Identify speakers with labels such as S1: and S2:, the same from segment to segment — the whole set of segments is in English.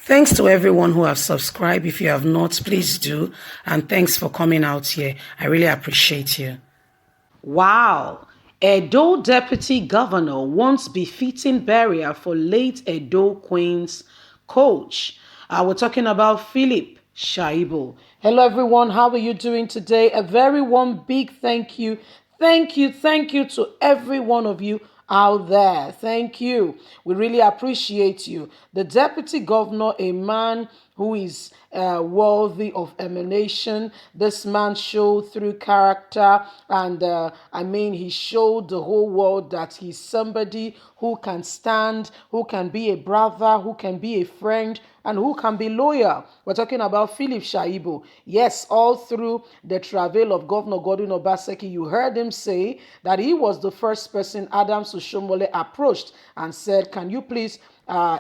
S1: Thanks to everyone who have subscribed. If you have not, please do. And thanks for coming out here. I really appreciate you. Wow. Edo Deputy Governor wants befitting burial for late Edo Queen's coach. We're talking about Philip Shaibu. Hello, everyone. How are you doing today? A very warm, big thank you. Thank you to every one of you out there. Thank you. We really appreciate you. The deputy governor, a man who is worthy of emanation. This man showed through character, and he showed the whole world that he's somebody who can stand, who can be a brother, who can be a friend, and who can be loyal. We're talking about Philip Shaibu. Yes, all through the travail of Governor Godwin Obaseki, you heard him say that he was the first person Adams Oshomole approached and said, can you please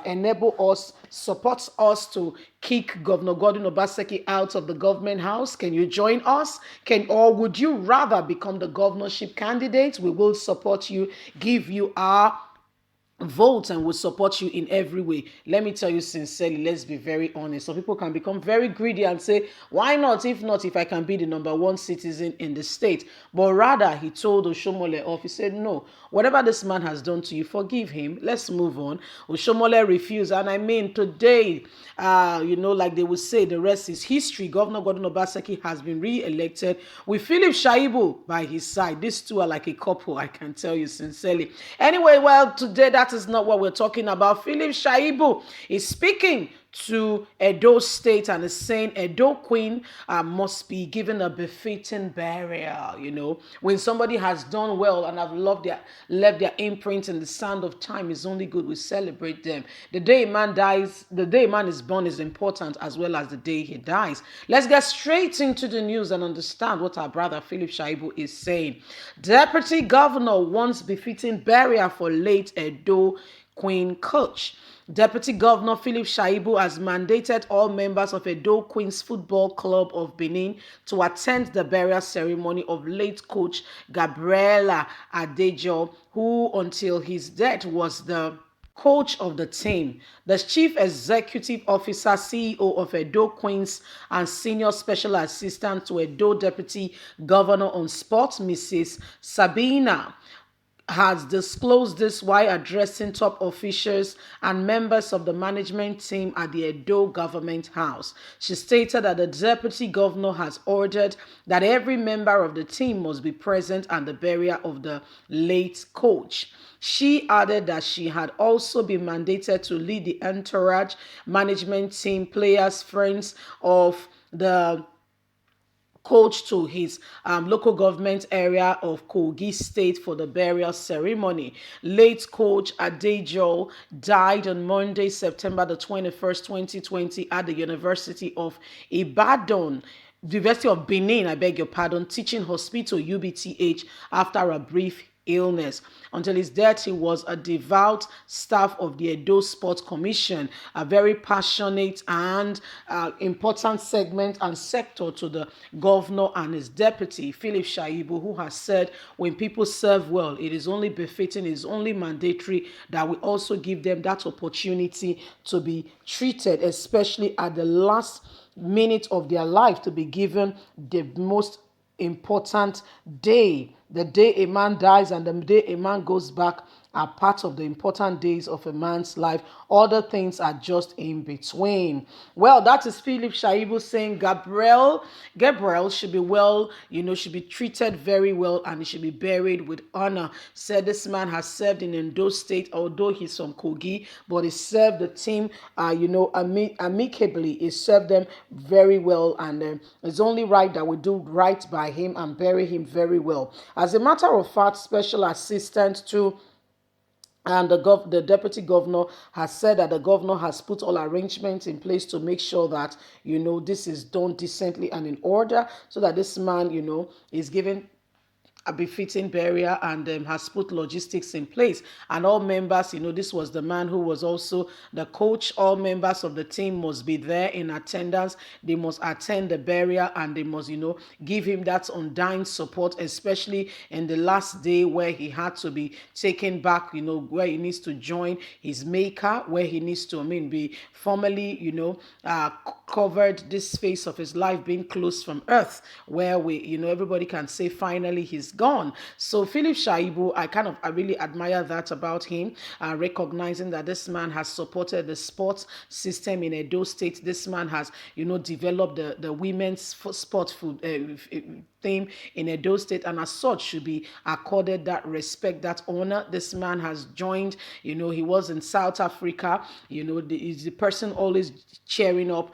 S1: enable us, support us to kick Governor Godwin Obaseki out of the government house? Can you join us? Or would you rather become the governorship candidate? We will support you, give you our vote, and will support you in every way. Let me tell you sincerely, let's be very honest. Some people can become very greedy and say, why not? If I can be the number one citizen in the state. But rather, he told Oshomole off, he said, no, whatever this man has done to you, forgive him. Let's move on. Oshomole refused. And today, like they would say, the rest is history. Governor Gordon Obaseki has been re-elected with Philip Shaibu by his side. These two are like a couple, I can tell you sincerely. Anyway, today that is not what we're talking about. Philip Shaibu is speaking to Edo State and is saying Edo Queen must be given a befitting burial. When somebody has done well and have left their imprint in the sand of time, is only good we celebrate them. The day a man dies, the day a man is born is important as well as the day he dies. Let's get straight into the news and understand what our brother Philip Shaibu is saying. Deputy Governor wants befitting burial for late Edo Queen coach. Deputy Governor Philip Shaibu has mandated all members of Edo Queens Football Club of Benin to attend the burial ceremony of late coach Gabriela Adejo, who until his death was the coach of the team. The Chief Executive Officer, CEO of Edo Queens and Senior Special Assistant to Edo Deputy Governor on Sports, Mrs. Sabina, has disclosed this while addressing top officials and members of the management team at the Edo Government House. She stated that the deputy governor has ordered that every member of the team must be present at the burial of the late coach. She added that she had also been mandated to lead the entourage, management team, players, friends of the coach to his local government area of Kogi State for the burial ceremony. Late coach Adejo died on Monday, September the 21st, 2020 at the University of Ibadan. University of Benin, I beg your pardon, Teaching Hospital UBTH after a brief illness. Until his death, he was a devout staff of the Edo Sports Commission, a very passionate and important segment and sector to the governor and his deputy, Philip Shaibu, who has said when people serve well, it is only befitting, it is only mandatory that we also give them that opportunity to be treated, especially at the last minute of their life, to be given the most important day. The day a man dies and the day a man goes back are part of the important days of a man's life. Other things are just in between. Well, that is Philip Shaibu saying Gabriel should be well, should be treated very well, and he should be buried with honor. Said this man has served in Edo State, although he's from Kogi, but he served the team, amicably. He served them very well, and it's only right that we do right by him and bury him very well. As a matter of fact, special assistant to and the deputy governor has said that the governor has put all arrangements in place to make sure that, this is done decently and in order, so that this man, is given a befitting burial and has put logistics in place. And all members, this was the man who was also the coach. All members of the team must be there in attendance. They must attend the burial and they must, give him that undying support, especially in the last day where he had to be taken back, where he needs to join his maker, where he needs to, be formally, covered this phase of his life being closed from earth, where everybody can say finally he's gone. So Philip Shaibu, I really admire that about him, recognizing that this man has supported the sports system in Edo State. This man has, developed the women's sport food theme in Edo State, and as such should be accorded that respect, that honor. This man has joined, he was in South Africa, he's the person always cheering up,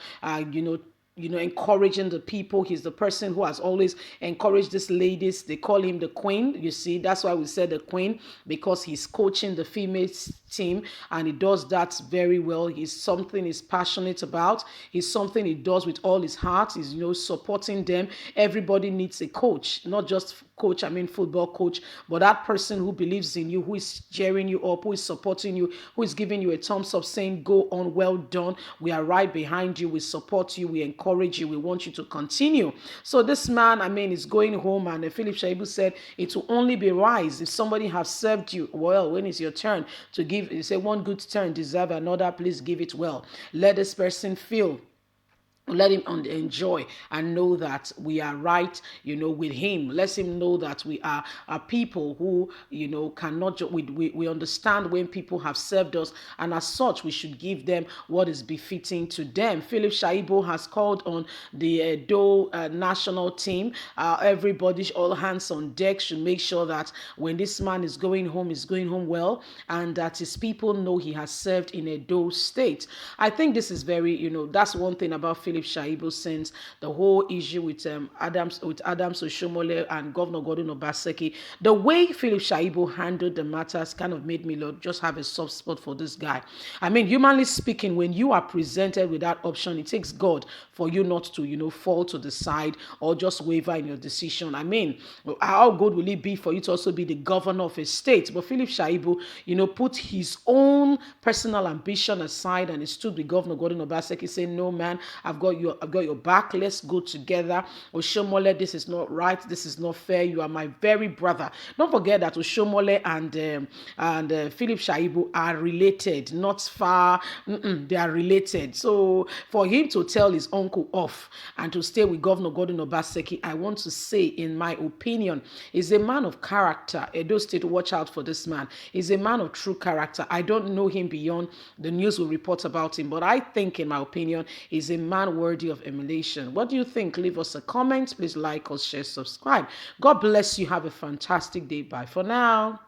S1: encouraging the people. He's the person who has always encouraged these ladies. They call him the queen. You see, that's why we said the queen, because he's coaching the female team and he does that very well. He's something he's passionate about. He's something he does with all his heart. He's, supporting them. Everybody needs a coach, not just football coach, but that person who believes in you, who is cheering you up, who is supporting you, who is giving you a thumbs up saying, go on, well done. We are right behind you. We support you. We encourage you. We want you to continue. So this man, is going home, and Philip Shaibu said it will only be wise if somebody has served you well. When it's your turn to give, you say one good turn deserve another, please give it well. Let this person feel, let him enjoy and know that we are right, with him. Let him know that we are people who, cannot, we understand when people have served us, and as such, we should give them what is befitting to them. Philip Shaibu has called on the Edo national team. Everybody, all hands on deck, should make sure that when this man is going home, he's going home well, and that his people know he has served in Edo State. I think this is very, that's one thing about Philip Shaibu, since the whole issue with Adams Oshiomhole and Governor Gordon Obaseki. The way Philip Shaibu handled the matters kind of made me just have a soft spot for this guy. Humanly speaking, when you are presented with that option, it takes God for you not to, fall to the side or just waver in your decision. How good will it be for you to also be the governor of a state? But Philip Shaibu, put his own personal ambition aside and he stood with Governor Gordon Obaseki saying, no man, I've got your back. Let's go together. Oshiomhole, this is not right. This is not fair. You are my very brother. Don't forget that Oshiomhole and Philip Shaibu are related, not far. They are related. So for him to tell his uncle off and to stay with Governor Gordon Obaseki, I want to say, in my opinion, is a man of character. Edo State, watch out for this man. He's a man of true character. I don't know him beyond the news will report about him, but I think, in my opinion, he's a man worthy of emulation. What do you think? Leave us a comment. Please like us, share, subscribe. God bless you. Have a fantastic day. Bye for now.